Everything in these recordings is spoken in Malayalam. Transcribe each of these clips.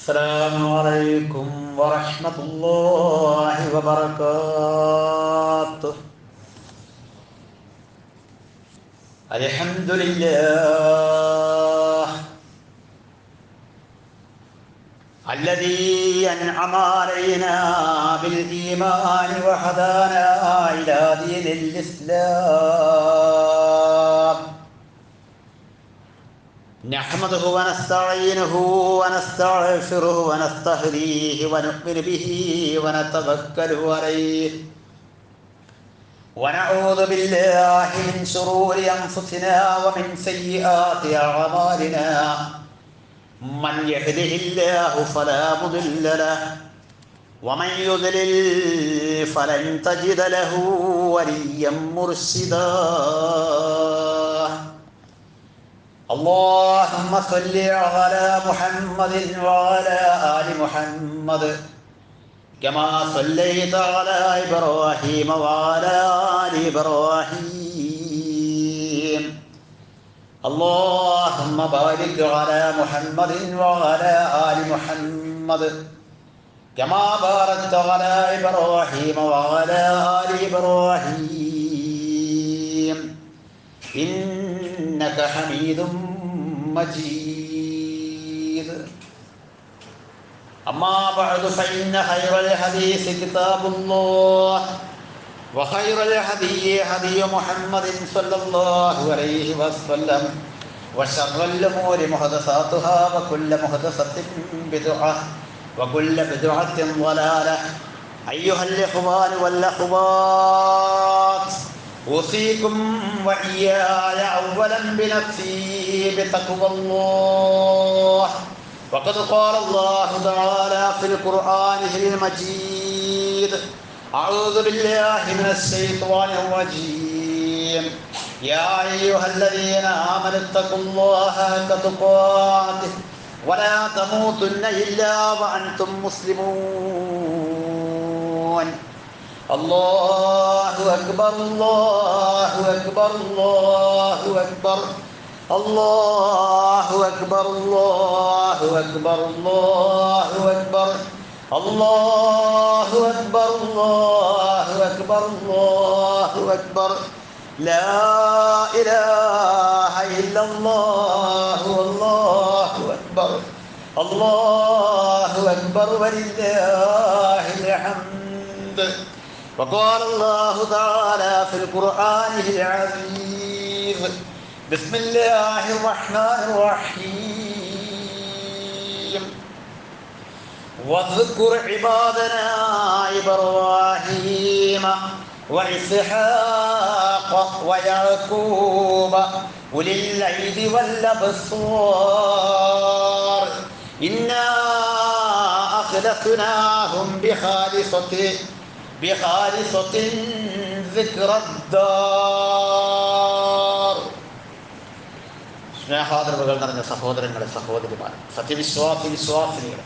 السلام عليكم ورحمة الله وبركاته. الحمد لله الذي أنعم علينا بالإيمان وهدانا إلى دين الإسلام. نحمده ونستعينه ونستغفره ونستهديه ونؤمن به ونتوكل عليه ونعوذ بالله من شرور أنفسنا ومن سيئات أعمالنا. من يهده الله فلا مضل له ومن يضلل فلن تجد له وليا مرشدا. اللهم صل على محمد وعلى آل محمد كما صليت على إبراهيم وعلى آل إبراهيم. اللهم بارك على محمد وعلى آل محمد كما باركت على إبراهيم وعلى آل إبراهيم إنك حميد مجيد. أما بعد فإن خير الحديث كتاب الله وخير الهدي هدي محمد صلى الله عليه وسلم وشر الأمور محدثاتها وكل محدثة بدعة وكل بدعة ضلالة. أيها الإخوان والأخوات، أوصيكم وإياي أولا بنفسي بتقوى الله. وقد قال الله تعالى في القرآن المجيد: أعوذ بالله من الشيطان الرجيم. يا أيها الذين آمنوا اتقوا الله حق تقاته ولا تموتن إلا وأنتم مسلمون. الله أكبر الله أكبر الله أكبر الله أكبر الله أكبر الله أكبر الله أكبر الله أكبر الله أكبر. لا إله إلا الله والله أكبر. الله أكبر ولله الحمد. وقال الله تعالى في القرآن العزيز: بسم الله الرحمن الرحيم. واذكر عبادنا إبراهيم وإسحاق ويعقوب أولي الأيدي والأبصار إنا أخلصناهم بخالصة ذكر الدار. സ്നേഹാദരവുകൾ നിറഞ്ഞ സഹോദരങ്ങളെ, സഹോദരിമാർ, വിശ്വാസിനികളെ,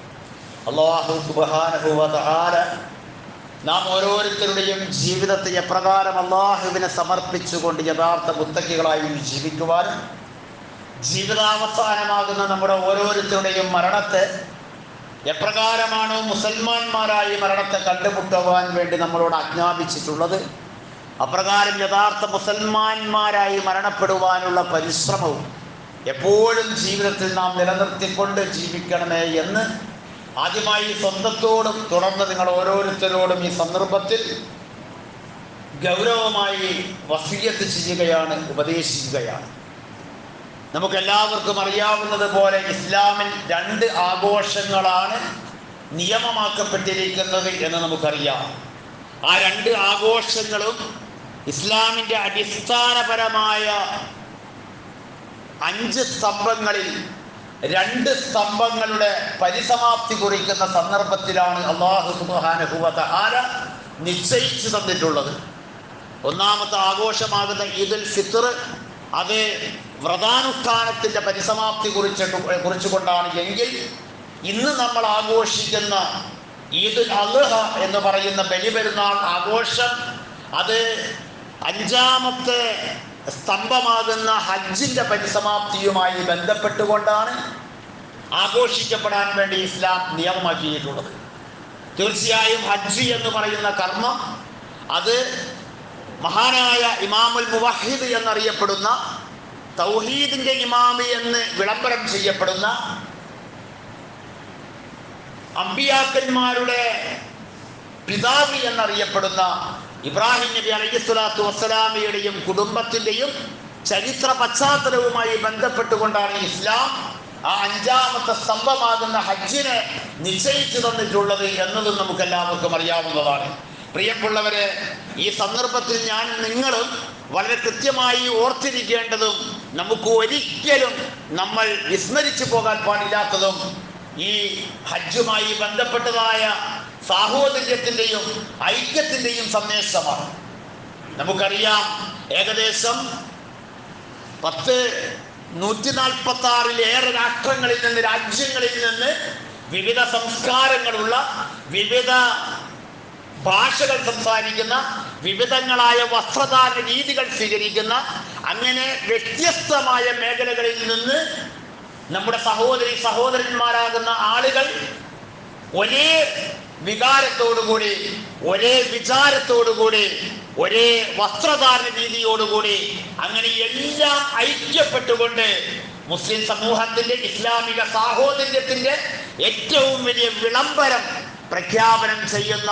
അല്ലാഹു സുബ്ഹാനഹു വ തആല നാം ഓരോരുത്തരുടെയും ജീവിതത്തെ എപ്രകാരം അല്ലാഹുവിനെ സമർപ്പിച്ചുകൊണ്ട് യഥാർത്ഥ മുത്തഖികളായി ജീവിക്കുവാനും ജീവിതാവസാനമാകുന്ന നമ്മുടെ ഓരോരുത്തരുടെയും മരണത്തെ എപ്രകാരമാണോ മുസൽമാന്മാരായി മരണത്തെ കണ്ടുമുട്ടുവാൻ വേണ്ടി നമ്മളോട് ആജ്ഞാപിച്ചിട്ടുള്ളത്, അപ്രകാരം യഥാർത്ഥ മുസൽമാന്മാരായി മരണപ്പെടുവാനുള്ള പരിശ്രമവും എപ്പോഴും ജീവിതത്തിൽ നാം നിലനിർത്തിക്കൊണ്ട് ജീവിക്കണമേ എന്ന് ആദ്യമായി സ്വന്തത്തോടും തുടർന്ന് നിങ്ങൾ ഓരോരുത്തരോടും ഈ സന്ദർഭത്തിൽ ഗൗരവമായി വസിയ്യത്ത് ചെയ്യുകയാണ്, ഉപദേശിക്കുകയാണ്. നമുക്കെല്ലാവർക്കും അറിയാവുന്നത് പോലെ ഇസ്ലാമിൽ 2 ആഘോഷങ്ങളാണ് നിയമമാക്കപ്പെട്ടിരിക്കുന്നത് എന്ന് നമുക്കറിയാം. ആ 2 ആഘോഷങ്ങളും ഇസ്ലാമിൻ്റെ അടിസ്ഥാനപരമായ 5 സ്തംഭങ്ങളിൽ 2 സ്തംഭങ്ങളുടെ പരിസമാപ്തി കുറിക്കുന്ന സന്ദർഭത്തിലാണ് അല്ലാഹു സുബ്ഹാനഹു വ തആല നിശ്ചയിച്ചു തന്നിട്ടുള്ളത്. ഒന്നാമത്തെ ആഘോഷമാകുന്ന ഈദുൽ ഫിത്ർ, അത് വ്രതാനുഷ്ഠാനത്തിൻ്റെ പരിസമാപ്തി കുറിച്ചുകൊണ്ടാണ് എങ്കിൽ ഇന്ന് നമ്മൾ ആഘോഷിക്കുന്ന ഈദുൽ അദ്ഹ എന്ന് പറയുന്ന ബലിപെരുന്നാൾ ആഘോഷം, അത് 5ാമത്തെ സ്തംഭമാകുന്ന ഹജ്ജിൻ്റെ പരിസമാപ്തിയുമായി ബന്ധപ്പെട്ടുകൊണ്ടാണ്. ആഘോഷിക്കപ്പെടാൻ വേണ്ടി ഇസ്ലാം നിയമമാക്കിയിട്ടുള്ളത്. തീർച്ചയായും ഹജ്ജ് എന്ന് പറയുന്ന കർമ്മം അത് മഹാനായ ഇമാമുൽ മുവഹിദ് എന്നറിയപ്പെടുന്ന, തൗഹീദിന്റെ ഇമാമി എന്ന് വിളംബരം ചെയ്യപ്പെടുന്ന അമ്പിയാക്കന്മാരുടെ പിതാവ് എന്നറിയപ്പെടുന്ന ഇബ്രാഹിം നബി അലൈഹിസ്സലാത്തു വസ്സലാമയുടെയും കുടുംബത്തിൻ്റെയും ചരിത്ര പശ്ചാത്തലവുമായി ബന്ധപ്പെട്ടുകൊണ്ടാണ് ഇസ്ലാം ആ അഞ്ചാമത്തെ സ്തംഭമാകുന്ന ഹജ്ജിനെ നിശ്ചയിച്ചു തന്നിട്ടുള്ളത് എന്നതും നമുക്കെല്ലാവർക്കും അറിയാവുന്നതാണ്. പ്രിയമുള്ളവരെ, ഈ സന്ദർഭത്തിൽ ഞാൻ നിങ്ങളും വളരെ കൃത്യമായി ഓർത്തിരിക്കേണ്ടതും നമുക്ക് ഒരിക്കലും നമ്മൾ വിസ്മരിച്ചു പോകാൻ പാടില്ലാത്തതും ഈ ഹജ്ജുമായി ബന്ധപ്പെട്ടതായ സാഹോദര്യത്തിൻ്റെയും ഐക്യത്തിൻ്റെയും സന്ദേശമാണ്. നമുക്കറിയാം, ഏകദേശം 146 രാഷ്ട്രങ്ങളിൽ നിന്ന്, രാജ്യങ്ങളിൽ നിന്ന്, വിവിധ സംസ്കാരങ്ങളുള്ള, വിവിധ ഭാഷകൾ സംസാരിക്കുന്ന, വിവിധങ്ങളായ വസ്ത്രധാരണ രീതികൾ സ്വീകരിക്കുന്ന, അങ്ങനെ വ്യത്യസ്തമായ മേഖലകളിൽ നിന്ന് നമ്മുടെ സഹോദരന്മാരാകുന്ന ആളുകൾ ഒരേ വികാരത്തോടുകൂടി, ഒരേ വിചാരത്തോടുകൂടി, ഒരേ വസ്ത്രധാരണ രീതിയോടുകൂടി, അങ്ങനെ എല്ലാം ഐക്യപ്പെട്ടുകൊണ്ട് മുസ്ലിം സമൂഹത്തിന്റെ ഇസ്ലാമിക സാഹോദര്യത്തിന്റെ ഏറ്റവും വലിയ വിളംബരം പ്രഖ്യാപനം ചെയ്യുന്ന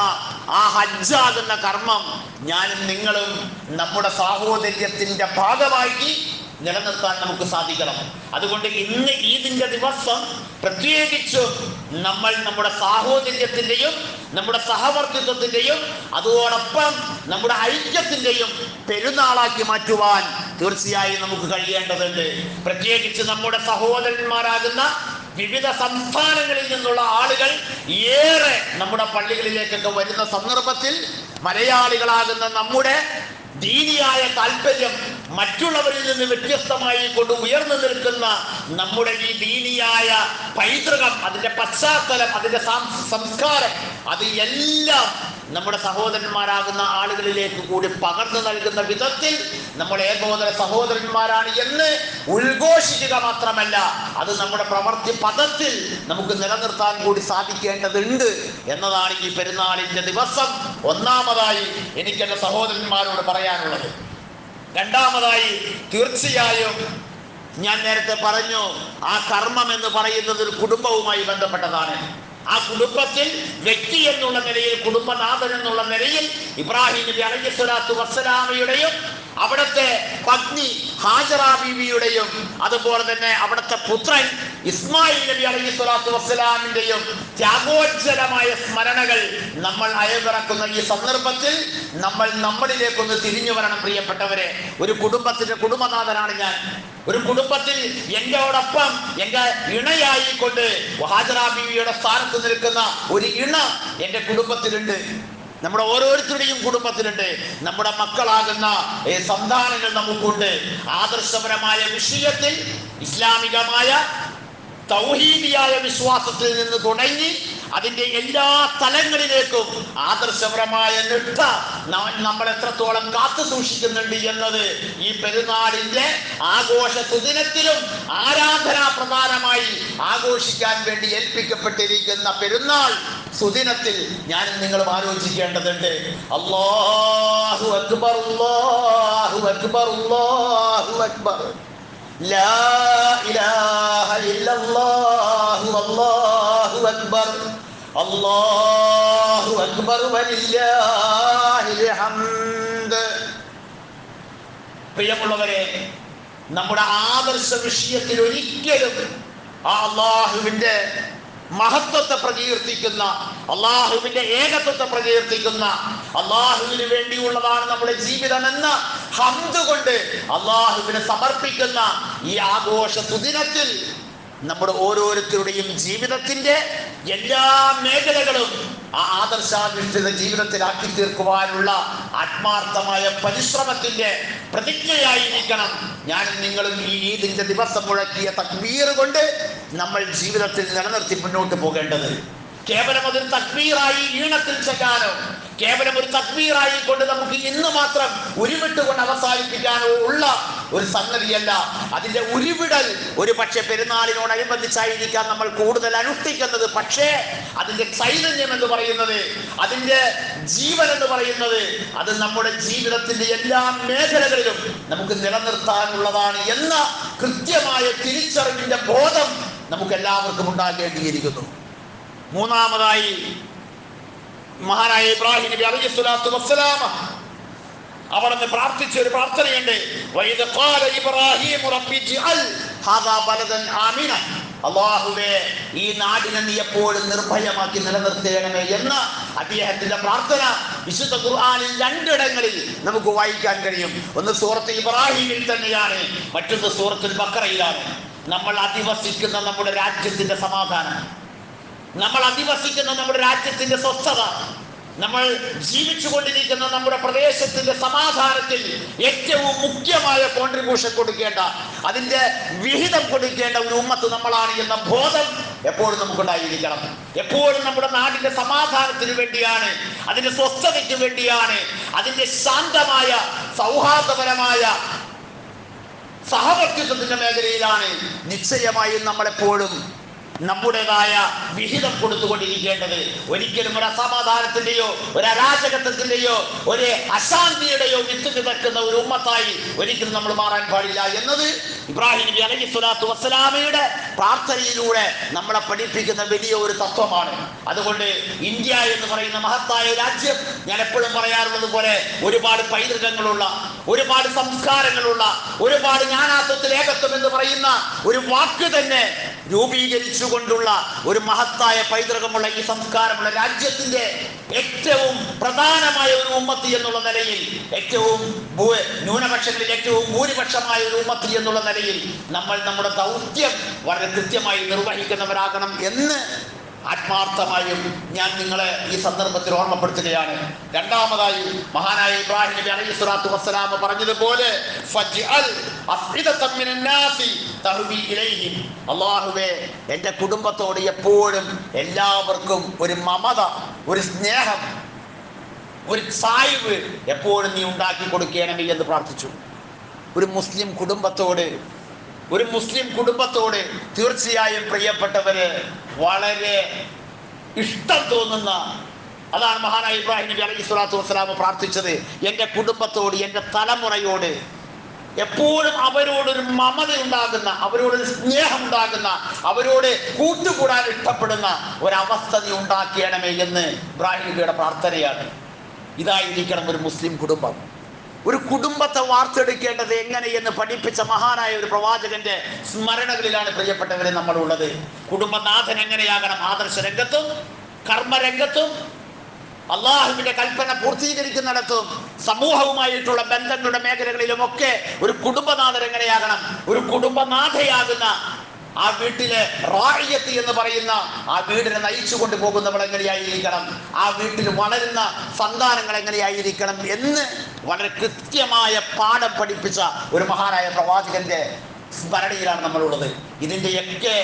ആ ഹജ്ജാകുന്ന കർമ്മം ഞാനും നിങ്ങളും നമ്മുടെ സാഹോദര്യത്തിന്റെ ഭാഗമാക്കി നിലനിർത്താൻ നമുക്ക് സാധിക്കണം. അതുകൊണ്ട് ഇന്ന് ഈദിന്റെ ദിവസം പ്രത്യേകിച്ചും നമ്മൾ നമ്മുടെ സാഹോദര്യത്തിൻ്റെയും നമ്മുടെ സഹവർത്തിത്വത്തിൻ്റെയും അതോടൊപ്പം നമ്മുടെ ഐക്യത്തിൻ്റെയും പെരുന്നാളാക്കി മാറ്റുവാൻ തീർച്ചയായും നമുക്ക് കഴിയേണ്ടതുണ്ട്. പ്രത്യേകിച്ച് നമ്മുടെ സഹോദരന്മാരാകുന്ന വിവിധ സംസ്ഥാനങ്ങളിൽ നിന്നുള്ള ആളുകൾ ഏറെ നമ്മുടെ പള്ളികളിലേക്കൊക്കെ വരുന്ന സന്ദർഭത്തിൽ മലയാളികളാകുന്ന നമ്മുടെ ദീനിയായ താല്പര്യം മറ്റുള്ളവരിൽ നിന്ന് വ്യത്യസ്തമായി കൊണ്ട് ഉയർന്നു നിൽക്കുന്ന നമ്മുടെ ഈ ദീനിയായ പൈതൃകം, അതിൻ്റെ പശ്ചാത്തലം, അതിൻ്റെ സംസ്കാരം, അത് എല്ലാം നമ്മുടെ സഹോദരന്മാരാകുന്ന ആളുകളിലേക്ക് കൂടി പകർന്നു നൽകുന്ന വിധത്തിൽ നമ്മൾ ഏകോദര സഹോദരന്മാരാണ് എന്ന് ഉദ്ഘോഷിക്കുക മാത്രമല്ല, അത് നമ്മുടെ പ്രവൃത്തി പദത്തിൽ നമുക്ക് നിലനിർത്താൻ കൂടി സാധിക്കേണ്ടതുണ്ട് എന്നതാണ് ഈ പെരുന്നാളിൻ്റെ ദിവസം ഒന്നാമതായി എനിക്ക് എൻ്റെ സഹോദരന്മാരോട് പറയാനുള്ളത്. രണ്ടാമതായി, തീർച്ചയായും ഞാൻ നേരത്തെ പറഞ്ഞു, ആ കർമ്മം എന്ന് പറയുന്നത് ഒരു കുടുംബവുമായി ബന്ധപ്പെട്ടതാണ്. ആ കുടുംബത്തിൽ വ്യക്തി എന്നുള്ള നിലയിൽ, കുടുംബനാഥൻ എന്നുള്ള നിലയിൽ ഇബ്രാഹിം നബി അലൈഹിസ്സലാത്തു വസ്സലാമയുടെയും അവിടുത്തെ പത്നി ഹാജറ ബീവിയുടെയും അതുപോലെ തന്നെ അവിടുത്തെ പുത്രൻ ഇസ്മായിൽ നബി അലൈഹിസ്സലാത്തു വസ്സലാമിന്റെയും ത്യാഗോജ്ജലമായ സ്മരണകൾ നമ്മൾ അയവിറക്കുന്ന ഈ സന്ദർഭത്തിൽ നമ്മൾ നമ്മളിലേക്കൊന്ന് തിരിഞ്ഞു വരണം. പ്രിയപ്പെട്ടവരെ, ഒരു കുടുംബത്തിന്റെ കുടുംബനാഥനാണ് ഞാൻ. ഒരു കുടുംബത്തിൽ എന്നോടൊപ്പം എൻ്റെ ഇണയായിക്കൊണ്ട് ഹാജറ ബീവിയുടെ സ്ഥാനത്ത് നിൽക്കുന്ന ഒരു ഇണ എൻ്റെ കുടുംബത്തിലുണ്ട്. നമ്മുടെ ഓരോരുത്തരുടെയും കുടുംബത്തിലുണ്ട്. നമ്മുടെ മക്കളാകുന്ന സന്താനങ്ങൾ നമുക്കുണ്ട്. ആദർശപരമായ വിഷയത്തിൽ ഇസ്ലാമികമായ തൗഹീദിയായ വിശ്വാസത്തിൽ നിന്ന് തുടങ്ങി അതിൻ്റെ എല്ലാ തലങ്ങളിലേക്കും ആദർശപരമായ നിഷ്ഠ നമ്മൾ എത്രത്തോളം കാത്തു സൂക്ഷിക്കുന്നുണ്ട് എന്നത് ഈ പെരുന്നാളിൻ്റെ ആഘോഷ സുദിനത്തിലും ആരാധനാ പ്രധാനമായി ആഘോഷിക്കാൻ വേണ്ടി ഏൽപ്പിക്കപ്പെട്ടിരിക്കുന്ന പെരുന്നാൾ സുദിനത്തിൽ ഞാനും നിങ്ങളും ആലോചിക്കേണ്ടതുണ്ട്. അല്ലാഹു അക്ബർ, അല്ലാഹു അക്ബർ, അല്ലാഹു അക്ബർ, ലാ ഇലാഹ ഇല്ലല്ലാഹു, അല്ലാഹു അക്ബർ, അല്ലാഹു അക്ബർ വലില്ലാഹിൽ ഹംദ്. പ്രിയമുള്ളവരെ, നമ്മുടെ ആദർശ വിഷയത്തിൽ ഒരിക്കലും ആ അല്ലാഹുവിൻ്റെ മഹത്വത്തെ പ്രകീർത്തിക്കുന്ന, അള്ളാഹുവിന്റെ ഏകത്വത്തെ പ്രകീർത്തിക്കുന്ന, അള്ളാഹുവിന് വേണ്ടിയുള്ളതാണ് നമ്മുടെ ജീവിതം എന്ന ഹംദ് കൊണ്ട് അള്ളാഹുവിനെ സമർപ്പിക്കുന്ന ഈ ആഘോഷ സുദിനത്തിൽ നമ്മുടെ ഓരോരുത്തരുടെയും ജീവിതത്തിന്റെ എല്ലാ മേഖലകളും ആ ആദർശാധിഷ്ഠിത ജീവിതത്തിലാക്കി തീർക്കുവാനുള്ള ആത്മാർത്ഥമായ പരിശ്രമത്തിന്റെ പ്രതിജ്ഞയായിരിക്കണം ഞാനും നിങ്ങളും ഈ ഈദിന്റെ ദിവസം മുഴക്കിയ തക്ബീർ കൊണ്ട് നമ്മൾ ജീവിതത്തിൽ നിലനിർത്തി മുന്നോട്ട് പോകേണ്ടത്. കേവലം അതൊരു തക്ബീറായി ഈണത്തിൽ ചെല്ലാനോ, കേവലം ഒരു തക്ബീറായി കൊണ്ട് നമുക്ക് ഇന്ന് മാത്രം ഉരുവിട്ടുകൊണ്ട് അവസാനിപ്പിക്കാനോ ഉള്ള ഒരു സംഗതിയല്ല. അതിന്റെ ഉരുവിടൽ ഒരു പക്ഷെ പെരുന്നാളിനോടനുബന്ധിച്ചായിരിക്കാം നമ്മൾ കൂടുതൽ അനുഷ്ഠിക്കുന്നത്. പക്ഷേ അതിന്റെ ചൈതന്യം എന്ന് പറയുന്നത്, അതിന്റെ ജീവൻ എന്ന് പറയുന്നത്, അത് നമ്മുടെ ജീവിതത്തിന്റെ എല്ലാ മേഖലകളിലും നമുക്ക് നിലനിർത്താനുള്ളതാണ് എന്ന കൃത്യമായ തിരിച്ചറിവിന്റെ ബോധം നമുക്ക് എല്ലാവർക്കും ഉണ്ടാകേണ്ടിയിരിക്കുന്നു. മൂന്നാമതായി മഹാനായ ഇബ്രാഹിം നബി അലൈഹിസ്സലാത്തു വസ്സലാം അവിടുന്ന് പ്രാർത്ഥിച്ച ഒരു പ്രാർത്ഥനയുണ്ട്. വഇദ ഖാല ഇബ്രാഹിം റബ്ബി ജ്അൽ ഹാദാ ബലദൻ ആമിന. അല്ലാഹുവേ, ഈ നാടിനെ നീ എപ്പോഴും നിർഭയമാക്കി നിലനിർത്തേണമേ എന്ന അദ്ദേഹത്തിന്റെ പ്രാർത്ഥന വിശുദ്ധ ഖുർആനിൽ രണ്ടിടങ്ങളിൽ നമുക്ക് വായിക്കാൻ കഴിയും. ഒന്ന് സൂറത്ത് ഇബ്രാഹിമിൽ തന്നെയാണ്, മറ്റൊന്ന് സൂറത്തുൽ ബഖറയിലാണ്. നമ്മൾ അധിവസിക്കുന്ന നമ്മുടെ രാജ്യത്തിന്റെ സമാധാനം, നമ്മൾ അധിവസിക്കുന്ന നമ്മുടെ രാജ്യത്തിന്റെ സ്വസ്ഥത, നമ്മൾ ജീവിച്ചുകൊണ്ടിരിക്കുന്ന നമ്മുടെ പ്രദേശത്തിന്റെ സമാധാനത്തിൽ ഏറ്റവും മുഖ്യമായ കോൺട്രിബ്യൂഷൻ കൊടുക്കേണ്ട, അതിന്റെ വിഹിതം കൊടുക്കേണ്ട ഒരു ഉമ്മത്ത് നമ്മളാണ് എന്ന ബോധം എപ്പോഴും നമുക്കുണ്ടായിരിക്കണം. എപ്പോഴും നമ്മുടെ നാടിന്റെ സമാധാനത്തിന് വേണ്ടിയാണ്, അതിന്റെ സ്വസ്ഥതയ്ക്ക് വേണ്ടിയാണ്, അതിന്റെ ശാന്തമായ സൗഹാർദ്ദപരമായ സഹവർത്തിത്വത്തിന്റെ മേഖലയിലാണ് നിശ്ചയമായും നമ്മളെപ്പോഴും നമ്മുടേതായ വിഹിതം കൊടുത്തുകൊണ്ടിരിക്കേണ്ടത്. ഒരിക്കലും ഒരു അസമാധാനത്തിന്റെയോ ഒരു അരാജകത്വത്തിന്റെയോ ഒരു അശാന്തിയുടെയോ വിത്ത് വിതക്കുന്ന ഒരു ഉമ്മത്തായി ഒരിക്കലും നമ്മൾ മാറാൻ പാടില്ല എന്നത് ഇബ്രാഹിം നബി അലൈഹിസ്സലാത്തു വസ്സലാമയുടെ പ്രാർത്ഥനയിലൂടെ നമ്മളെ പഠിപ്പിക്കുന്ന വലിയ ഒരു തത്വമാണ്. അതുകൊണ്ട് ഇന്ത്യ എന്ന് പറയുന്ന മഹത്തായ രാജ്യം, ഞാൻ എപ്പോഴും പറയാറുള്ളത് പോലെ, ഒരുപാട് പൈതൃകങ്ങളുള്ള, ഒരുപാട് സംസ്കാരങ്ങളുള്ള, ഒരുപാട് ജ്ഞാനാത്വത്തിൽ ഏകത്വം എന്ന് പറയുന്ന ഒരു വാക്ക് തന്നെ രൂപീകരിച്ചു കൊണ്ടുള്ള ഒരു മഹത്തായ പൈതൃകമുള്ള ഈ സംസ്കാരമുള്ള രാജ്യത്തിന്റെ ഏറ്റവും പ്രധാനമായ ഒരു ഉമ്മത്തി എന്നുള്ള നിലയിൽ, ഏറ്റവും ന്യൂനപക്ഷങ്ങളിൽ ഏറ്റവും ഭൂരിപക്ഷമായ ഒരു ഉമ്മത്തി എന്നുള്ള നിലയിൽ നമ്മൾ നമ്മുടെ ദൗത്യം വളരെ കൃത്യമായി നിർവഹിക്കുന്നവരാകണം എന്ന് ആത്മാർത്ഥമായും ഞാൻ നിങ്ങളെ ഈ സന്ദർഭത്തിൽ ഓർമ്മപ്പെടുത്തുകയാണ്. രണ്ടാമതായി മഹാനായ ഇബ്രാഹിം നബി അലൈഹിസ്സലാത്തു വസ്സലാം പറഞ്ഞതുപോലെ, ഫജ്അൽ അഫ്ഇദതൻ മിനന്നാസി തഹ്വി ഇലൈഹിം. അല്ലാഹുവേ, എൻ്റെ കുടുംബത്തോട് എപ്പോഴും എല്ലാവർക്കും ഒരു മമത, ഒരു സ്നേഹം, ഒരു സായിവ് എപ്പോഴും നീ ഉണ്ടാക്കി കൊടുക്കണമേ എന്ന് പ്രാർത്ഥിച്ചു. ഒരു മുസ്ലിം കുടുംബത്തോട് തീർച്ചയായും പ്രിയപ്പെട്ടവര് വളരെ ഇഷ്ടം തോന്നുന്ന, അതാണ് മഹാനായ ഇബ്രാഹിം നബി അലൈഹിസ്സലാത്തു വസ്സലാം പ്രാർത്ഥിച്ചത്. എൻ്റെ കുടുംബത്തോട്, എൻ്റെ തലമുറയോട് എപ്പോഴും അവരോടൊരു മമത ഉണ്ടാകുന്ന, അവരോടൊരു സ്നേഹം ഉണ്ടാകുന്ന, അവരോട് കൂട്ടുകൂടാൻ ഇഷ്ടപ്പെടുന്ന ഒരവസ്ഥ നീ ഉണ്ടാക്കിയണമേ എന്ന് ഇബ്രാഹിം നബിയുടെ പ്രാർത്ഥനയാണ്. ഇതായിരിക്കണം ഒരു മുസ്ലിം കുടുംബം. ഒരു കുടുംബത്തെ വാർത്തെടുക്കേണ്ടത് എങ്ങനെയെന്ന് പഠിപ്പിച്ച മഹാനായ ഒരു പ്രവാചകന്റെ സ്മരണകളിലാണ് പ്രിയപ്പെട്ടവരെ നമ്മളുള്ളത്. കുടുംബനാഥൻ എങ്ങനെയാകണം? ആദർശ രംഗത്തും കർമ്മരംഗത്തും അള്ളാഹുവിന്റെ കൽപ്പന പൂർത്തീകരിക്കുന്നിടത്തും സമൂഹവുമായിട്ടുള്ള ബന്ധങ്ങളുടെ മേഖലകളിലുമൊക്കെ ഒരു കുടുംബനാഥൻ എങ്ങനെയാകണം? ഒരു കുടുംബനാഥയാകുന്ന ആ വീട്ടിലെ റായിയത്ത് എന്ന് പറയുന്ന ആ വീടിനെ നയിച്ചു കൊണ്ടുപോകുന്നവൾ എങ്ങനെയായിരിക്കണം, ആ വീട്ടിൽ വളരുന്ന സന്താനങ്ങൾ എങ്ങനെയായിരിക്കണം എന്ന് വളരെ കൃത്യമായ പാഠം പഠിപ്പിച്ച ഒരു മഹാനായ പ്രവാചകന്റെ സ്മരണയിലാണ് നമ്മളുള്ളത്. ഇതിൻ്റെയൊക്കെ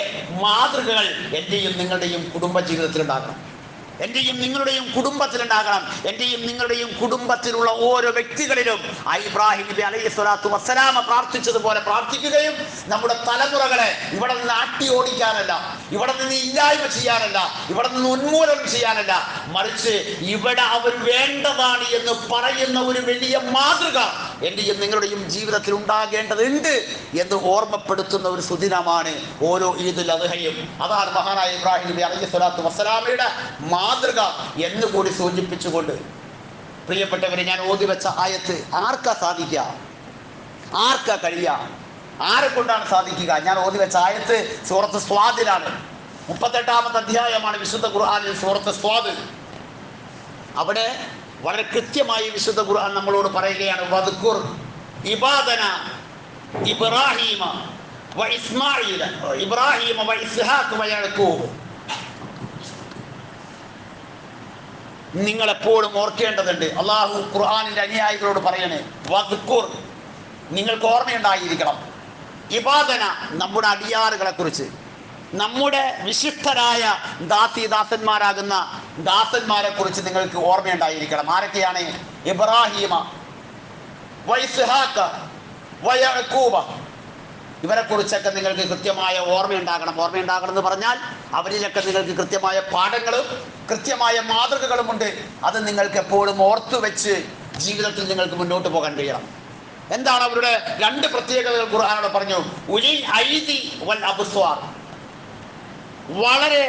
മാതൃകകൾ എൻ്റെയും നിങ്ങളുടെയും കുടുംബജീവിതത്തിലുണ്ടാകണം, എൻ്റെയും നിങ്ങളുടെയും കുടുംബത്തിലുണ്ടാകണം. എൻ്റെയും നിങ്ങളുടെയും കുടുംബത്തിലുള്ള ഓരോ വ്യക്തികളിലും ആ ഇബ്രാഹിം നബി അലൈഹിസ്സലാത്തു വസ്സലാമ പ്രാർത്ഥിച്ചതുപോലെ പ്രാർത്ഥിക്കുകയും നമ്മുടെ തലമുറകളെ ഇവിടെ നിന്ന് ആട്ടി ഓടിക്കാനല്ല, ഇവിടെ നിന്ന് ഇല്ലായ്മ ചെയ്യാനല്ല, ഇവിടെ നിന്ന് ഉന്മൂലനം ചെയ്യാനല്ല, മറിച്ച് ഇവിടെ അവർ വേണ്ടതാണ് എന്ന് പറയുന്ന ഒരു വലിയ മാതൃക എൻ്റെയും നിങ്ങളുടെയും ജീവിതത്തിൽ ഉണ്ടാകേണ്ടതുണ്ട് എന്ന് ഓർമ്മപ്പെടുത്തുന്ന ഒരു സുദിനമാണ് ഓരോ ഈദുൽ അദ്ഹയും. അതാണ് മഹാനായ ഇബ്രാഹിം നബി അലൈഹിസ്സലാത്തു വസ്സലാമയുടെ മാതൃക എന്നുകൂടി സൂചിപ്പിച്ചുകൊണ്ട് പ്രിയപ്പെട്ടവരെ, ഞാൻ ഓതി വെച്ച ആയത്ത് ആർക്കാ സാധിക്കുക? ആർക്കാ കഴിയുക? ആരെ കൊണ്ടാണ് സാധിക്കുക? ഞാൻ ഓതി വെച്ച ആയത്ത് സൂറത്ത് സ്വാദിലാണ്. 38-ാമത്തെ അധ്യായമാണ് വിശുദ്ധ ഖുർആനിൽ സൂറത്ത് സ്വാദ്. അവിടെ വളരെ കൃത്യമായി വിശുദ്ധ ഖുർആൻ നമ്മളോട് പറയുകയാണ്, വദ്കുർ ഇബാദന ഇബ്രാഹീമ വ ഇസ്മാഈല ഇബ്രാഹീമ വ ഇസ്ഹാഖ് വ യഅ്ഖൂബ്. നിങ്ങളെപ്പോഴും ഓർക്കേണ്ടതുണ്ട്. അള്ളാഹു ഖുർആനിന്റെ അനുയായികളോട് പറയണേ, വദ്കുർ, നിങ്ങൾക്ക് ഓർമ്മയുണ്ടായിരിക്കണം, ഇബാദന, നമ്മുടെ അടിയാറുകളെ കുറിച്ച്, നമ്മുടെ വിശിഷ്ടരായ ദാസന്മാരാകുന്ന ദാസന്മാരെ കുറിച്ച് നിങ്ങൾക്ക് ഓർമ്മയുണ്ടായിരിക്കണം. ആരൊക്കെയാണ്? ഇബ്രാഹീമ വ ഇസ്ഹാഖ വയഅഖൂബ. ഇവരെ കുറിച്ചൊക്കെ നിങ്ങൾക്ക് കൃത്യമായ ഓർമ്മയുണ്ടാകണം. ഓർമ്മയുണ്ടാകണം എന്ന് പറഞ്ഞാൽ അവരിലൊക്കെ നിങ്ങൾക്ക് കൃത്യമായ പാഠങ്ങളും കൃത്യമായ മാതൃകകളുമുണ്ട്. അത് നിങ്ങൾക്ക് എപ്പോഴും ഓർത്തു വെച്ച് ജീവിതത്തിൽ നിങ്ങൾക്ക് മുന്നോട്ട് പോകാൻ കഴിയണം. എന്താണ് അവരുടെ രണ്ട് പ്രത്യേകതകൾ ഖുർആനോട് പറഞ്ഞു? ഉലിൽ ഐദി വൽ അബ്സ്വാർ. വളരെ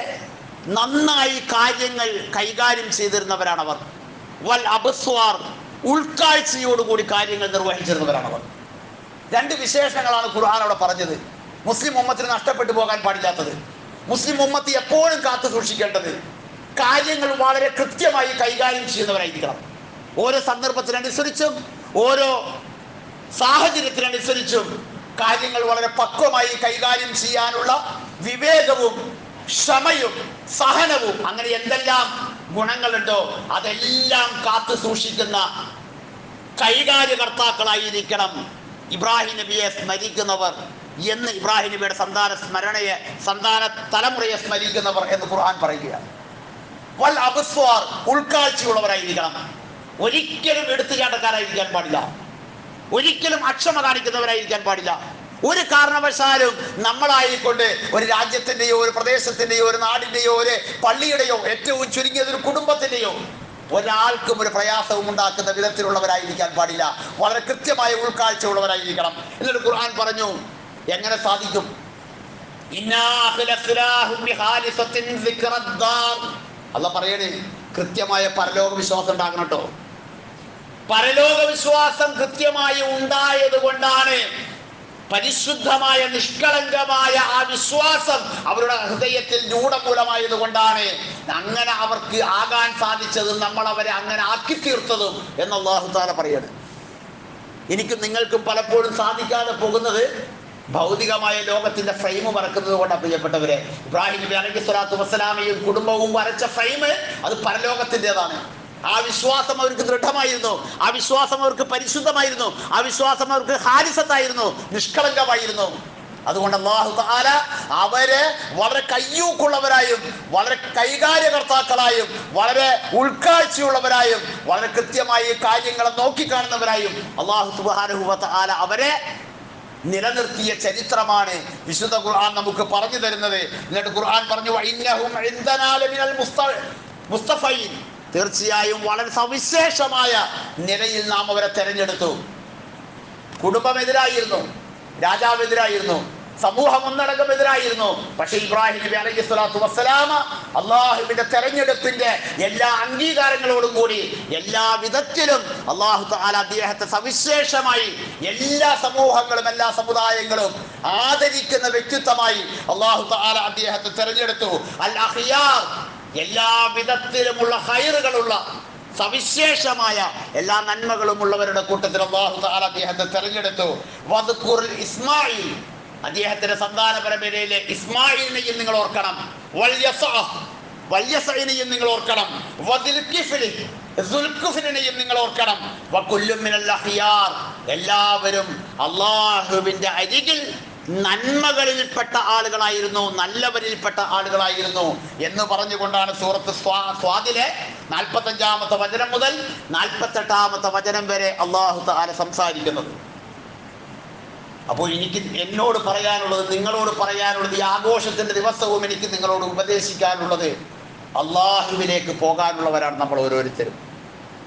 നന്നായി കാര്യങ്ങൾ കൈകാര്യം ചെയ്തിരുന്നവരാണവർ. വൽ അബ്സ്വാർ, ഉൾക്കാഴ്ചയോടുകൂടി കാര്യങ്ങൾ നിർവഹിച്ചിരുന്നവരാണവർ. രണ്ട് വിശേഷങ്ങളാണ് ഖുർആൻ അവിടെ പറഞ്ഞത്. മുസ്ലിം ഉമ്മത്തിന് നഷ്ടപ്പെട്ടു പോകാൻ പാടില്ലാത്തത്, മുസ്ലിം ഉമ്മത്ത് എപ്പോഴും കാത്തു സൂക്ഷിക്കേണ്ടത്, കാര്യങ്ങൾ വളരെ കൃത്യമായി കൈകാര്യം ചെയ്യുന്നവരായിരിക്കണം. ഓരോ സന്ദർഭത്തിനനുസരിച്ചും ഓരോ സാഹചര്യത്തിനനുസരിച്ചും കാര്യങ്ങൾ വളരെ പക്വമായി കൈകാര്യം ചെയ്യാനുള്ള വിവേകവും ക്ഷമയും സഹനവും, അങ്ങനെ എന്തെല്ലാം ഗുണങ്ങളുണ്ടോ അതെല്ലാം കാത്തു സൂക്ഷിക്കുന്ന കൈകാര്യകർത്താക്കളായിരിക്കണം ഇബ്രാഹിം നബിയെ സ്മരിക്കുന്നവർ എന്ന്, ഇബ്രാഹിം നബിയുടെ സന്താന തലമുറയെ സ്മരിക്കുന്നവർ എന്ന് ഖുർആൻ പറയുകയാണ്. വൽ അബ്സ്വാർ, ഉൾക്കാഴ്ചയുള്ളവരായിരിക്കണം. ഒരിക്കലും എടുത്തുചാട്ടക്കാരായിരിക്കാൻ പാടില്ല, ഒരിക്കലും അക്ഷമ കാണിക്കുന്നവരായിരിക്കാൻ പാടില്ല. ഒരു കാരണവശാലും നമ്മളായിക്കൊണ്ട് ഒരു രാജ്യത്തിൻ്റെയോ ഒരു പ്രദേശത്തിൻ്റെയോ ഒരു നാടിൻ്റെയോ ഒരു പള്ളിയുടെയോ ഏറ്റവും ചുരുങ്ങിയത് ഒരു കുടുംബത്തിൻ്റെയോ ഒരാൾക്കും ഒരു പ്രയാസവും ഉണ്ടാക്കുന്ന വിധത്തിലുള്ളവരായിരിക്കാൻ പാടില്ല. വളരെ കൃത്യമായ ഉൾക്കാഴ്ച ഉള്ളവരായിരിക്കണം. എന്നിട്ട് ഖുർആൻ പറഞ്ഞു എങ്ങനെ സാധിക്കും? അല്ലാഹു പറയണേ, കൃത്യമായ പരലോക വിശ്വാസം ഉണ്ടാകണം കേട്ടോ. പരലോക വിശ്വാസം കൃത്യമായി ഉണ്ടായത് കൊണ്ടാണ്, പരിശുദ്ധമായ നിഷ്കളങ്കമായ ആ വിശ്വാസം അവരുടെ ഹൃദയത്തിൽ രൂഢമൂലമായത് കൊണ്ടാണ് അങ്ങനെ അവർക്ക് ആകാൻ സാധിച്ചതും നമ്മൾ അവരെ അങ്ങനെ ആക്കി തീർത്തതും എന്ന് അല്ലാഹു തആല പറയാണ്. എനിക്കും നിങ്ങൾക്കും പലപ്പോഴും സാധിക്കാതെ പോകുന്നത് ഭൗതികമായ ലോകത്തിന്റെ ഫ്രെയിം വരക്കുന്നത് കൊണ്ടാണ്. പ്രിയപ്പെട്ടവരെ, ഇബ്രാഹിം നബി അലൈഹിസ്സലാത്തു വസ്സലാമയും കുടുംബവും വരച്ച ഫ്രെയിം അത് പരലോകത്തിൻ്റെതാണ്. ആ വിശ്വാസം അവർക്ക് ദൃഢമായിരുന്നു, ആ വിശ്വാസം അവർക്ക് പരിശുദ്ധമായിരുന്നു, ആ വിശ്വാസം അവർക്ക് ഹാരിസത്തായിരുന്നു, നിഷ്കളങ്കമായിരുന്നു. അതുകൊണ്ട് അല്ലാഹു തആല അവരെ വളരെ കയ്യൂക്കുള്ളവരായും വളരെ കൈകാര്യകർത്താക്കളായും വളരെ ഉൾക്കാഴ്ചയുള്ളവരായും വളരെ കൃത്യമായി കാര്യങ്ങളെ നോക്കിക്കാണുന്നവരായും അല്ലാഹു സുബ്ഹാനഹു വ തആല അവരെ നിലനിർത്തിയ ചരിത്രമാണ് വിശുദ്ധ ഖുർആൻ നമുക്ക് പറഞ്ഞു തരുന്നത്. എന്നിട്ട് ഖുർആൻ പറഞ്ഞു വഇന്നഹും ഇൻദനാ ലമിനൽ മുസ്തഫീൻ, തീർച്ചയായും വളരെ സവിശേഷമായ നിലയിൽ നാം അവരെ തെരഞ്ഞെടുത്തു. കുടുംബമെതിരായിരുന്നു, രാജാവെതിരായിരുന്നു, സമൂഹം ഒന്നടങ്കം എതിരായിരുന്നു. പക്ഷേ ഇബ്രാഹിം നബി അലൈഹിസ്സലാത്തു വസ്സലാമ അള്ളാഹുവിന്റെ തെരഞ്ഞെടുപ്പിന്റെ എല്ലാ അംഗീകാരങ്ങളോടും കൂടി എല്ലാ വിധത്തിലും അല്ലാഹു തആല അദ്ദേഹത്തെ സവിശേഷമായി എല്ലാ സമൂഹങ്ങളും എല്ലാ സമുദായങ്ങളും ആദരിക്കുന്ന വ്യക്തിത്വമായി അല്ലാഹു തആല അദ്ദേഹത്തെ തെരഞ്ഞെടുത്തു. അൽ അഖിയാർ, എല്ലാ വിധത്തിലുമുള്ള ഖൈറുകളുള്ള സവിശേഷമായ എല്ലാ നന്മകളും ഉള്ളവരുടെ കൂട്ടത്തിൽ അല്ലാഹു തആല അദ്ദേഹത്തെ തെരഞ്ഞെടുത്തു. വദ്കുർ ഇസ്മായിൽ, അദ്ദേഹത്തിന്റെ സന്താന പരമ്പരയിലെ ഇസ്മായിലിനെയും നിങ്ങൾ ഓർക്കണം. വല്യസഇനെയും നിങ്ങൾ ഓർക്കണം. ദുൽഖുഫിനെയും നിങ്ങൾ ഓർക്കണം. വകുല്ലും മിനൽ അഖിയാർ, എല്ലാവരും അല്ലാഹുവിന്റെ അരികിൽ നന്മകളിൽപ്പെട്ട ആളുകളായിരുന്നു, നല്ലവരിൽപ്പെട്ട ആളുകളായിരുന്നു എന്ന് പറഞ്ഞുകൊണ്ടാണ് സൂറത്ത് സ്വാദിലെ 45-ാമത്തെ വചനം മുതൽ 48-ാമത്തെ വചനം വരെ അല്ലാഹു തആല സംസാരിക്കുന്നത്. അപ്പോൾ എനിക്ക് എന്നോട് പറയാനുള്ളത്, നിങ്ങളോട് പറയാനുള്ളത്, ഈ ആഘോഷത്തിന്റെ ദിവസവും എനിക്ക് നിങ്ങളോട് ഉപദേശിക്കാനുള്ളത്, അല്ലാഹുവിലേക്ക് പോകാനുള്ളവരാണ് നമ്മൾ ഓരോരുത്തരും.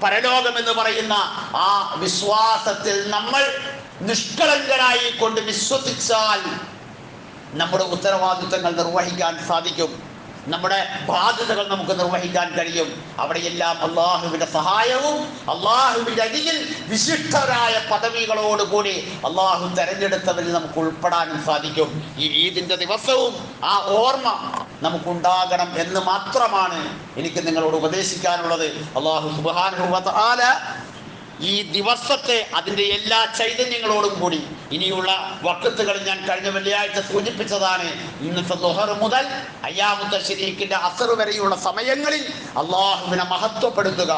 പരലോകം എന്ന് പറയുന്ന ആ വിശ്വാസത്തിൽ നമ്മൾ നിഷ്കളങ്കരായി കൊണ്ട് വിശ്വസിച്ചാൽ നമ്മുടെ ഉത്തരവാദിത്തങ്ങൾ നിർവഹിക്കാൻ സാധിക്കും, നമ്മുടെ ബാധ്യതകൾ നമുക്ക് നിർവഹിക്കാൻ കഴിയും. അവിടെയെല്ലാം അല്ലാഹുവിന്റെ സഹായവും അല്ലാഹുവിന്റെ അരികിൽ വിശിഷ്ടരായ പദവികളോടുകൂടി അല്ലാഹു തെരഞ്ഞെടുത്തവരിൽ നമുക്ക് ഉൾപ്പെടാനും സാധിക്കും. ഈ ഈദിന്റെ ദിവസവും ആ ഓർമ്മ നമുക്കുണ്ടാകണം എന്ന് മാത്രമാണ് എനിക്ക് നിങ്ങളോട് ഉപദേശിക്കാനുള്ളത്. അല്ലാഹു സുബ്ഹാനഹു വ തആല ഈ ദിവസത്തെ അതിൻ്റെ എല്ലാ ചൈതന്യങ്ങളോടും കൂടി ഇനിയുള്ള വഖത്തുകളിൽ ഞാൻ കഴിഞ്ഞ വെള്ളിയാഴ്ച സൂചിപ്പിച്ചതാണ്, ഇന്നത്തെ ദുഹർ മുതൽ അയ്യാമുത്ത ശരീക്കിന്റെ അസർ വരെയുള്ള സമയങ്ങളിൽ അള്ളാഹുവിനെ മഹത്വപ്പെടുത്തുക,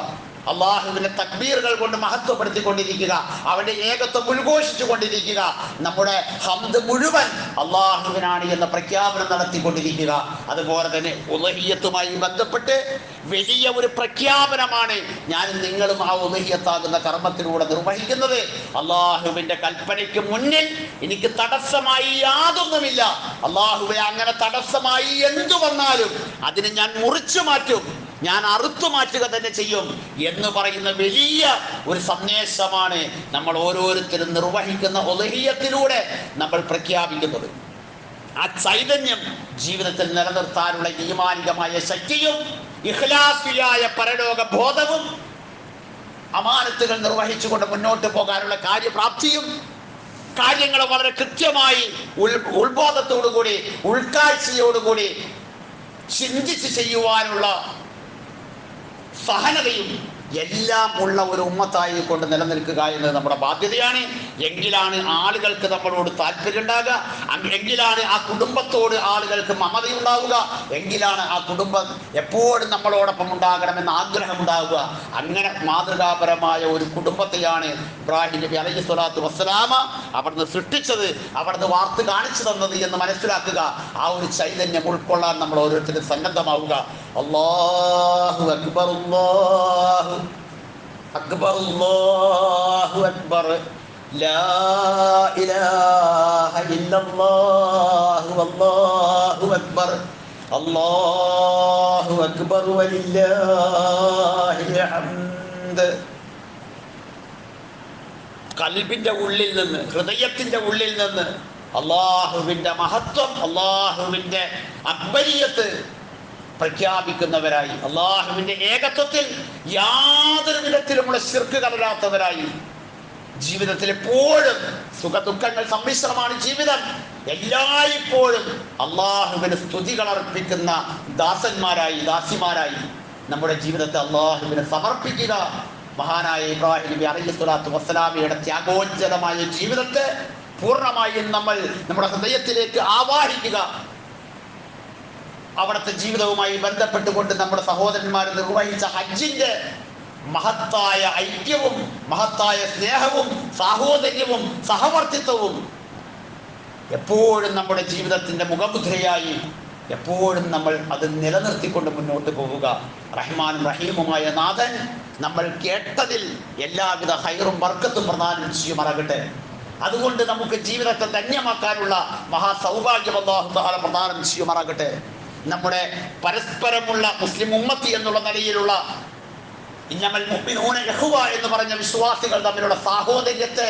അള്ളാഹുവിന്റെ തക്ബീറുകൾ കൊണ്ട് മഹത്വപ്പെടുത്തിക്കൊണ്ടിരിക്കുക, അവന്റെ ഏകത്വം ഉദ്ഘോഷിച്ചു കൊണ്ടിരിക്കുക, നമ്മുടെ ഹംദ് മുഴുവൻ അള്ളാഹുവിനാണ് എന്ന പ്രഖ്യാപനം നടത്തിക്കൊണ്ടിരിക്കുക. അതുപോലെ തന്നെ ഉളുഹിയ്യത്തുമായി ബന്ധപ്പെട്ട് വലിയ ഒരു പ്രഖ്യാപനമാണ് ഞാനും നിങ്ങളും ആ ഉളുഹിയ്യത്താകുന്ന കർമ്മത്തിലൂടെ നിർവഹിക്കുന്നത്. അള്ളാഹുവിന്റെ കൽപ്പനയ്ക്ക് മുന്നിൽ എനിക്ക് തടസ്സമായി യാതൊന്നുമില്ല. അള്ളാഹുവെ, അങ്ങനെ തടസ്സമായി എന്തു വന്നാലും അതിനെ ഞാൻ മുറിച്ചു മാറ്റും, ഞാൻ അറുത്തു മാറ്റുക തന്നെ ചെയ്യും എന്ന് പറയുന്ന വലിയ ഒരു സന്ദേശമാണ് നമ്മൾ ഓരോരുത്തരും നിർവഹിക്കുന്ന ഉളുഹിയ്യത്തിലൂടെ നമ്മൾ പ്രഖ്യാപിക്കുന്നത്. ആ ചൈതന്യം ജീവിതത്തിൽ നിലനിർത്താനുള്ള ഈമാനികമായ ശക്തിയും ഇഖ്ലാസിയായ പരലോക ബോധവും അമാനത്തുകൾ നിർവഹിച്ചുകൊണ്ട് മുന്നോട്ട് പോകാനുള്ള കാര്യപ്രാപ്തിയും കാര്യങ്ങൾ വളരെ കൃത്യമായി ഉത്ബോധത്തോടുകൂടി ഉൾക്കാഴ്ചയോടുകൂടി ചിന്തിച്ച് ചെയ്യുവാനുള്ള സഹനതയും എല്ലാം ഉള്ള ഒരു ഉമ്മത്തായി കൊണ്ട് നിലനിൽക്കുക എന്നത് നമ്മുടെ ബാധ്യതയാണ്. എങ്കിലാണ് ആളുകൾക്ക് നമ്മളോട് താല്പര്യം ഉണ്ടാകുക, എങ്കിലാണ് ആ കുടുംബത്തോട് ആളുകൾക്ക് മമതയുണ്ടാവുക, എങ്കിലാണ് ആ കുടുംബം എപ്പോഴും നമ്മളോടൊപ്പം ഉണ്ടാകണമെന്ന് ആഗ്രഹം ഉണ്ടാവുക. അങ്ങനെ മാതൃകാപരമായ ഒരു കുടുംബത്തെയാണ് ഇബ്രാഹിം നബി അലൈഹി സ്വലാത്തു വസ്സലാമ അവിടുന്ന് സൃഷ്ടിച്ചത്, അവിടുന്ന് വാർത്ത് കാണിച്ചു തന്നത് എന്ന് മനസ്സിലാക്കുക. ആ ഒരു ചൈതന്യം ഉൾക്കൊള്ളാൻ നമ്മൾ ഓരോരുത്തരും സന്നദ്ധമാവുക. അല്ലാഹു അക്ബർ, അല്ലാഹു അക്ബർ, അല്ലാഹു അക്ബർ, ലാ ഇലാഹ ഇല്ലല്ലാഹു വല്ലാഹു അക്ബർ, അല്ലാഹു അക്ബർ വലില്ലാഹിൽ ഹംദ്. കൽബിന്റെ ഉള്ളിൽ നിന്ന്, ഹൃദയത്തിന്റെ ഉള്ളിൽ നിന്ന് അള്ളാഹുവിന്റെ മഹത്വം, അള്ളാഹുവിന്റെ അക്ബരിയത്ത് പ്രഖ്യാപിക്കുന്നവരായി, അള്ളാഹുവിന്റെ ഏകത്വത്തിൽ യാതൊരു വിധത്തിലുമുള്ള ശിർക്ക് കലരാത്തവരായി, ജീവിതത്തിൽ എപ്പോഴും സുഖദുഃഖങ്ങൾ സമ്മിശ്രമാണ് ജീവിതം, എല്ലായ്പ്പോഴും അള്ളാഹുവിന് സ്തുതികൾ അർപ്പിക്കുന്ന ദാസന്മാരായി, ദാസിമാരായി നമ്മുടെ ജീവിതത്തെ അള്ളാഹുവിന് സമർപ്പിക്കുക. മഹാനായ ഇബ്രാഹിം നബി അലൈഹി സ്വലാത്തു വസ്സലാമയുടെ ത്യാഗോജ്ജലമായ ജീവിതത്തെ പൂർണ്ണമായും നമ്മൾ നമ്മുടെ ഹൃദയത്തിലേക്ക് ആവാഹിക്കുക. അവിടുത്തെ ജീവിതവുമായി ബന്ധപ്പെട്ടുകൊണ്ട് നമ്മുടെ സഹോദരന്മാർ നിർവഹിച്ച ഹജ്ജിന്റെ മഹത്തായ ഐക്യവും മഹത്തായ സ്നേഹവും സാഹോദര്യവും സഹവർത്തിത്വവും എപ്പോഴും നമ്മുടെ ജീവിതത്തിന്റെ മുഖമുദ്രയായി എപ്പോഴും നമ്മൾ അത് നിലനിർത്തിക്കൊണ്ട് മുന്നോട്ട് പോവുക. റഹ്മാനും റഹീമുമായ നാഥൻ നമ്മൾ കേട്ടതിൽ എല്ലാവിധ ഹൈറും ബർക്കത്തും പ്രദാനം ചെയ്യുമാറാകട്ടെ. അതുകൊണ്ട് നമുക്ക് ജീവിതത്തെ ധന്യമാക്കാനുള്ള മഹാസൗഭാഗ്യം അല്ലാഹു തആല പ്രദാനം ചെയ്യുമാറാകട്ടെ. നമ്മുടെ പരസ്പരമുള്ള മുസ്ലിം ഉമ്മത്തി എന്നുള്ള നിലയിലുള്ള ഇന്നമൽ മുഅ്മിനൂന ഇഖ്വ എന്ന് പറഞ്ഞ വിശ്വാസികൾ തമ്മിലുള്ള സാഹോദര്യത്തെ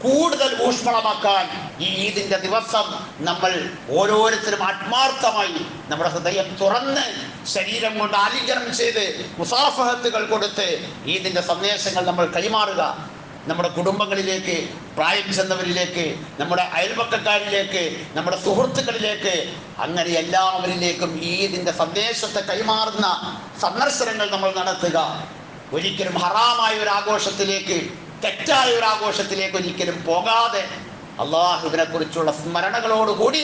കൂടുതൽ ഊഷ്മളമാക്കാൻ ഈ ഈദിന്റെ ദിവസം നമ്മൾ ഓരോരുത്തരും ആത്മാർത്ഥമായി നമ്മുടെ ഹൃദയം തുറന്ന് ശരീരം കൊണ്ട് ആലിംഗനം ചെയ്ത് മുസാഫഹത്തുകൾ കൊടുത്ത് ഈദിന്റെ സന്ദേശങ്ങൾ നമ്മൾ കൈമാറുക. നമ്മുടെ കുടുംബങ്ങളിലേക്ക്, പ്രായം ചെന്നവരിലേക്ക്, നമ്മുടെ അയൽപക്കക്കാരിലേക്ക്, നമ്മുടെ സുഹൃത്തുക്കളിലേക്ക്, അങ്ങനെ എല്ലാവരിലേക്കും ഈദിന്റെ സന്ദേശത്തെ കൈമാറുന്ന സന്ദർശനങ്ങൾ നമ്മൾ നടത്തുക. ഒരിക്കലും ഹറാമായ ഒരു ആഘോഷത്തിലേക്ക്, തെറ്റായ ഒരു ആഘോഷത്തിലേക്ക് ഒരിക്കലും പോകാതെ അള്ളാഹുവിനെ കുറിച്ചുള്ള സ്മരണകളോടുകൂടി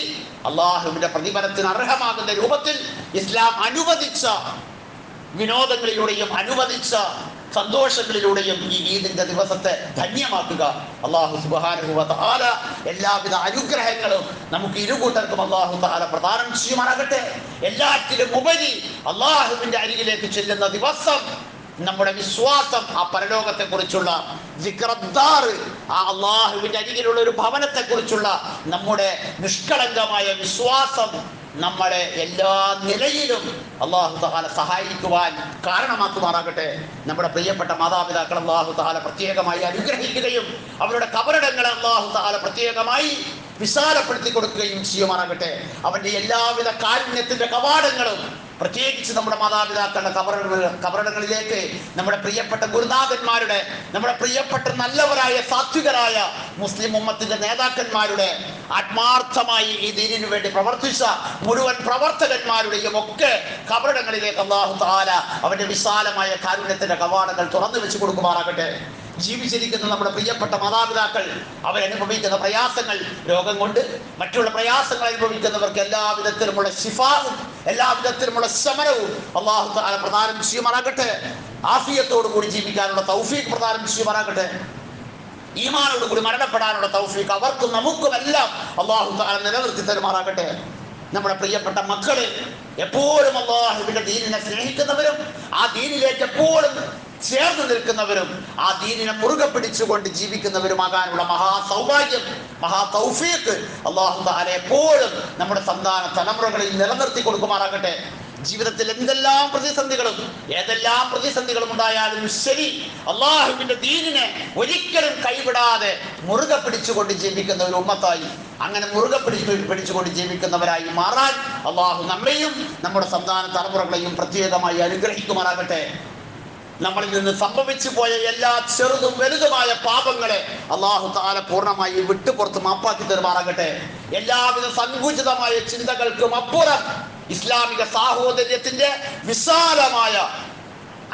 അള്ളാഹുവിന്റെ പ്രതിഫലത്തിന് അർഹമാകുന്ന രൂപത്തിൽ ഇസ്ലാം അനുവദിച്ച വിനോദങ്ങളിലൂടെയും അനുവദിച്ച സന്തോഷങ്ങളിലൂടെയും ഈ ഈദിന്റെ ദിവസത്തെ ധന്യമാക്കുക. അല്ലാഹു സുബ്ഹാനഹു വ തആല എല്ലാവിധ അനുഗ്രഹങ്ങളും നമുക്ക് ഇരുകൂട്ടർക്കും അല്ലാഹു തആല പ്രദാനം ചെയ്യുമാറാകട്ടെ. എല്ലാറ്റിലും ഉപരി അള്ളാഹുവിന്റെ അരികിലേക്ക് ചെല്ലുന്ന ദിവസം നമ്മുടെ വിശ്വാസം, ആ പരലോകത്തെ കുറിച്ചുള്ള സിക്റദ്ദാർ, ആ അള്ളാഹുവിന്റെ അരികിലുള്ള ഒരു ഭവനത്തെ കുറിച്ചുള്ള നമ്മുടെ നിഷ്കളങ്കമായ വിശ്വാസം നമ്മളെ എല്ലാ നിലയിലും അല്ലാഹു തആല സഹായിക്കുവാൻ കാരണമാക്കുമാറാകട്ടെ. നമ്മുടെ പ്രിയപ്പെട്ട മാതാപിതാക്കൾ അല്ലാഹു തആല പ്രത്യേകമായി അനുഗ്രഹിക്കുകയും അവരുടെ കബറിടങ്ങളെ അല്ലാഹു തആല പ്രത്യേകമായി വിശാലപ്പെടുത്തി കൊടുക്കുകയും ചെയ്യുമാറാകട്ടെ. അവന്റെ എല്ലാവിധ കാരുണ്യത്തിന്റെ കവാടങ്ങളും പ്രത്യേകിച്ച് നമ്മുടെ മാതാപിതാക്കളുടെ കബറിടങ്ങളിലേക്ക്, നമ്മുടെ പ്രിയപ്പെട്ട ഗുരുനാഥന്മാരുടെ, നമ്മുടെ പ്രിയപ്പെട്ട നല്ലവരായ സാത്വികരായ മുസ്ലിം ഉമ്മത്തിന്റെ നേതാക്കന്മാരുടെ, ആത്മാർത്ഥമായി ഈ ദീനിനു വേണ്ടി പ്രവർത്തിച്ച മുഴുവൻ പ്രവർത്തകന്മാരുടെയും ഒക്കെ കബറിടങ്ങളിലേക്ക് അല്ലാഹു തആല അവന്റെ വിശാലമായ കാരുണ്യത്തിന്റെ കവാടങ്ങൾ തുറന്നു വെച്ച് കൊടുക്കുമാറാകട്ടെ. ജീവിച്ചിരിക്കുന്ന നമ്മുടെ പ്രിയപ്പെട്ട മാതാപിതാക്കൾ അവരനുഭവിക്കുന്ന പ്രയാസങ്ങൾ, രോഗം കൊണ്ട് മറ്റുള്ള പ്രയാസങ്ങൾ അനുഭവിക്കുന്നവർക്ക് എല്ലാവിധത്തിലുമുള്ള ശിഫാവും എല്ലാവിധത്തിലുമുള്ള ശമനവും അല്ലാഹു തആല പ്രദാനം ചെയ്യുമാറാകട്ടെ. ആഫിയത്തോടു കൂടി ജീവിക്കാനുള്ള തൗഫീഖ് പ്രദാനം ചെയ്യുമാറാകട്ടെ. ഈമാനോട് കൂടി മരണപ്പെടാനുള്ള തൗഫീഖ് അവർക്കും നമുക്കുമെല്ലാം അല്ലാഹു തആല നിലനിർത്തി തരുമാറാകട്ടെ. നമ്മുടെ പ്രിയപ്പെട്ട മക്കള് എപ്പോഴും അല്ലാഹുവിന്റെ ദീനിനെ സ്നേഹിക്കുന്നവരും ആ ദീനിലേക്ക് എപ്പോഴും ചേർന്ന് നിൽക്കുന്നവരും ആ ദീനിനെ മുറുകെ പിടിച്ചുകൊണ്ട് ജീവിക്കുന്നവരുമാകാനുള്ള മഹാ സൗഭാഗ്യം, മഹാ തൗഫീഖ് അല്ലാഹു തആല എപ്പോഴും നമ്മുടെ സന്താന തലമുറകളിൽ നിലനിർത്തി കൊടുക്കുമാറാകട്ടെ. ജീവിതത്തിൽ എന്തെല്ലാം പ്രതിസന്ധികളും ഏതെല്ലാം പ്രതിസന്ധികളും ഉണ്ടായാലും ശരി, അല്ലാഹുവിന്റെ ദീനിനെ ഒരിക്കലും കൈവിടാതെ മുറുകെ പിടിച്ചുകൊണ്ട് ജീവിക്കുന്ന ഒരു ഉമ്മത്തായി, അങ്ങനെ മുറുകെ പിടിച്ചുകൊണ്ട് ജീവിക്കുന്നവരായി മാറാൻ അല്ലാഹു നമ്മെയും നമ്മുടെ സന്താന തലമുറകളെയും പ്രത്യേകമായി അനുഗ്രഹിക്കുമാറാകട്ടെ. നമ്മളിൽ നിന്ന് സംഭവിച്ചു പോയ എല്ലാ ചെറുതും വലുതുമായ പാപങ്ങളെ അല്ലാഹു തആല പൂർണ്ണമായി വിട്ടുപുറത്ത് മാപ്പാക്കി തരുമാറാകട്ടെ. എല്ലാവിധ സങ്കുചിതമായ ചിന്തകൾക്കും അപ്പുറം ഇസ്ലാമിക സാഹോദര്യത്തിന്റെ വിശാലമായ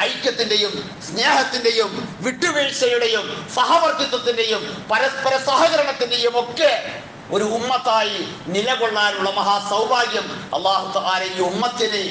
ഐക്യത്തിന്റെയും സ്നേഹത്തിന്റെയും വിട്ടുവീഴ്ചയുടെയും സഹവർത്തിത്വത്തിന്റെയും പരസ്പര സഹകരണത്തിന്റെയും ഒക്കെ ഒരു ഉമ്മത്തായി നിലകൊള്ളാനുള്ള മഹാ സൗഭാഗ്യം അല്ലാഹു തആല ഈ ഉമ്മത്തിനെ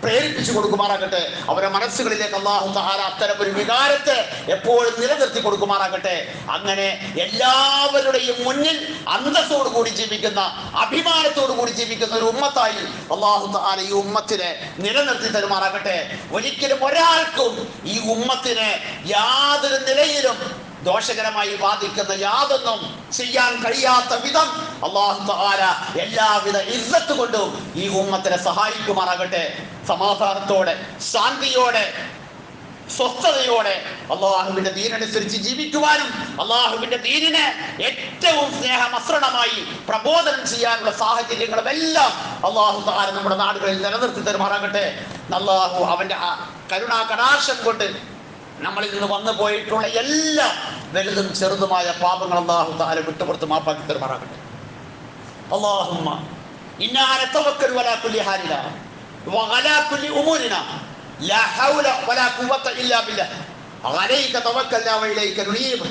പ്രേരിപ്പിച്ചു കൊടുക്കുമാറാകട്ടെ. അവരുടെ മനസ്സുകളിലേക്ക് അല്ലാഹു തആല അത്തരം ഒരു വികാരത്തെ എപ്പോഴും നിലനിർത്തി കൊടുക്കുമാറാകട്ടെ. അങ്ങനെ എല്ലാവരുടെയും മുന്നിൽ അന്തസ്സോടു കൂടി ജീവിക്കുന്ന, അഭിമാനത്തോടു കൂടി ജീവിക്കുന്ന ഒരു ഉമ്മത്തായി അല്ലാഹു തആല ഈ ഉമ്മത്തിനെ നിലനിർത്തി തരുമാറാകട്ടെ. ഒരിക്കലും ഒരാൾക്കും ഈ ഉമ്മത്തിനെ യാതൊരു നിലയിലും ദോഷകരമായി ബാധിക്കുന്ന യാതൊന്നും ചെയ്യാൻ കഴിയാത്ത വിധം അല്ലാഹു തആല എല്ലാവിധ ഇസ്സത്ത് കൊണ്ടും ഈ ഉമ്മത്തിനെ സഹായിക്കുമാറാകട്ടെ. സമാധാനത്തോടെ, ശാന്തിയോടെ, സ്വസ്ഥതയോടെ അല്ലാഹുവിന്റെ ദീനനുസരിച്ച് ജീവിക്കുവാനും അല്ലാഹുവിന്റെ ദീനിനെ ഏറ്റവും സ്നേഹമസൃണമായി പ്രബോധനം ചെയ്യാനുള്ള സാഹചര്യങ്ങളും എല്ലാം അല്ലാഹു തആല നമ്മുടെ നാടുകളിൽ നിലനിർത്തി തരുമാറാകട്ടെ. അല്ലാഹു അവന്റെ കരുണാ കടാക്ഷം കൊണ്ട് നമ്മളിൽ നിന്ന് വന്നു പോയിട്ടുള്ള എല്ലാ വലുതും ചെറുതുമായ പാപങ്ങൾ അല്ലാഹു തആല വിട്ടുപുറത്ത് മാപ്പാക്കി തരുമാറാകട്ടെ. അല്ലാഹുമ്മ ഇന്നാ നതവക്കലു അലാ കുല്ലി ഹാലിനാ വഅലാ കുല്ലി ഉമൂരിനാ ലാ ഹൗല വലാ ഖുവത ഇല്ലാ ബില്ലാഹ് അലൈക തവക്കൽനാ വഇലൈക നുനീബ്.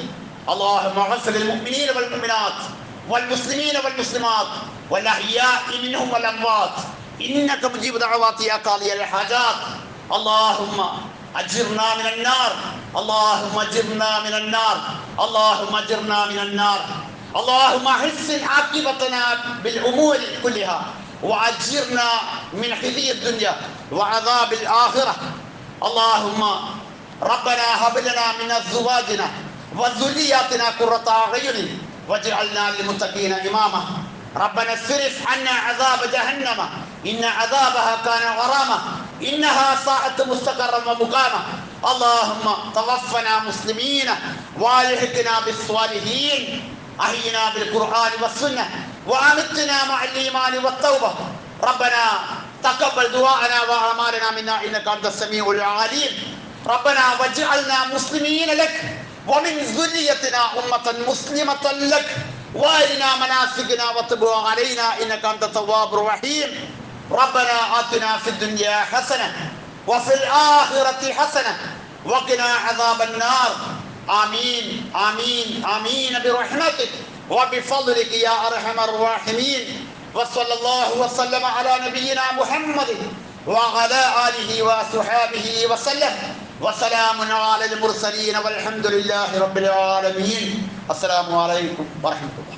അല്ലാഹുമ്മ ഗ്ഫിർ ലിൽ മുഅ്മിനീന വൽ മുഅ്മിനാത്ത് വൽ മുസ്ലിമീന വൽ മുസ്ലിമാത്ത് വൽ അഹ്യാഇ മിൻഹും വൽ അംവാത്ത് ഇന്നക മുജീബു ദഅവാതി യാ ഖാദിയൽ ഹാജാത്ത്. അല്ലാഹുമ്മ أجرنا من النار اللهم أجرنا من النار اللهم أجرنا من النار اللهم حسن عاقبتنا بالأمور كلها وأجرنا من خزي الدنيا وعذاب الآخرة. اللهم ربنا هب لنا من أزواجنا وذرياتنا قرة أعين واجعلنا للمتقين إماما. ربنا اصرف عنا عذاب جهنم إن عذابها كان غراما إنها ساءت مستقرا ومقاما. اللهم توفنا مسلمين والحقنا بالصالحين أحينا بالقرآن والسنة وأمتنا مع الإيمان والتوبة. ربنا تقبل دعاءنا وأعمالنا منا إنك أنت السميع العليم. ربنا واجعلنا مسلمين لك ومن ذريتنا أمة مسلمة لك وارنا مناسكنا وتب علينا إنك أنت التواب الرحيم. ربنا آتنا في الدنيا حسنة وفي الآخرة حسنة وقنا عذاب النار. آمين آمين آمين برحمتك وبفضلك يا أرحم الراحمين. وصلى الله وسلم على نبينا محمد وعلى آله وصحبه وسلم وسلام على المرسلين والحمد لله رب العالمين. السلام عليكم ورحمة الله.